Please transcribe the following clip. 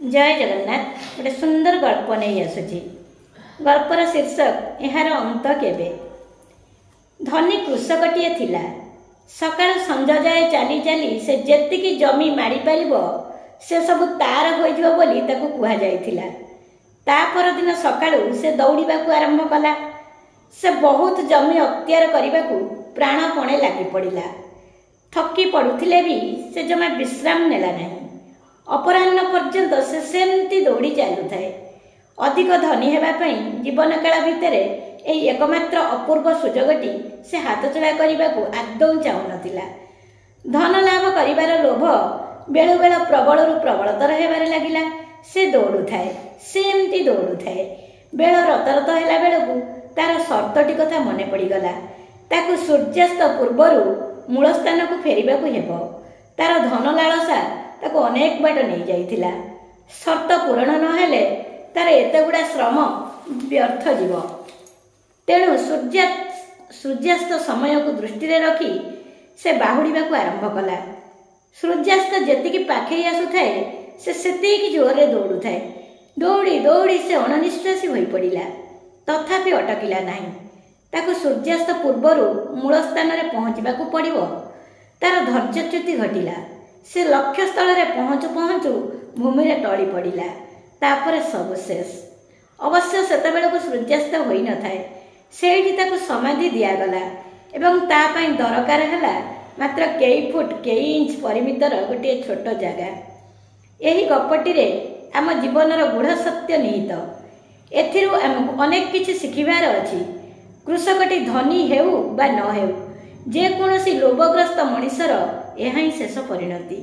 जय जगन्नाथ। गोटे सुंदर गल्प नहीं आसुची। गल्पर शीर्षक यार अंत केबे। धनी कृषकटीए थिला। सकाळ संज जाए चाली चाली से जेतिकी जमी मारी पारिबो से सब तार होइजो बोली ताकू कुहा जाइथिला। ता पर दिन सकाळू से दौड़ीबाकू आरंभ कला। से बहुत जमी अख्तियार करबाकू प्राणपणे लागि पड़िला। थकी पड़ुथिले भी से जमा विश्राम नेला नहीं। अपराह्न पर्यंत से सेमती दौड़ी चलु थाए। अधिक धनी हेबापई जीवन काल भितर एई एकमात्र अपूर्व सुजोगटी से हाथ चला करबाकू आदौ चाहू नथिला। धन लाभ करिबार लोभ बेलु बेल प्रबलरू प्रबलतर हेबारे लागिला। से दौड़ू थाए, सेमती दौड़ू थाए। बेल रतरत हेला बेलकू तार सर्तटी कथा मने पड़ीगला। ताकू सूर्यास्त पूर्वरू मूल स्थान को फेरिबाकू हेबो। तार धन लालसा ताको अनेक बाट नहीं जाइथिला। शर्त पूरण नहेले तार एते गुड़ा श्रम व्यर्थ जीव। तेणु सूर्यास्त समय को दृष्टि रे रखी से बाहुड़ीबाकू आरंभ कला। सूर्यास्त जेतिकी पाखे आसुथाए से सेतिकी जोरे दौड़ू थाए। दौड़ी दौड़ी से अणनिश्वासी होई पड़िला। तथापि अटकिला नहीं। ताकू सूर्यास्त पूर्वरू मूल स्थान रे पहुँचबाकू पड़िबो। तार धैर्यच्युति घटिला। से लक्ष्य स्थल रे पहुँचु पहुँचु भूमि रे टली पड़िला। तापर सब शेष। अवश्य सेतेबेलकू सूर्यास्त होई न थाए। सेठी ताकू समाधि दियागला एवं ता पई दरकार हैला मात्र कई फुट कई इंच परिमितर गोटे छोट जगह। एही गपटी रे आम जीवनर गूढ़ सत्य निहित। एथिरु आमको अनेक किछि शिखिबार अछि। कृषकटी धनी हेउ बा न हेउ, जे कोनोसी लोभग्रस्त मनुष्यर यह ही शेष परिणति।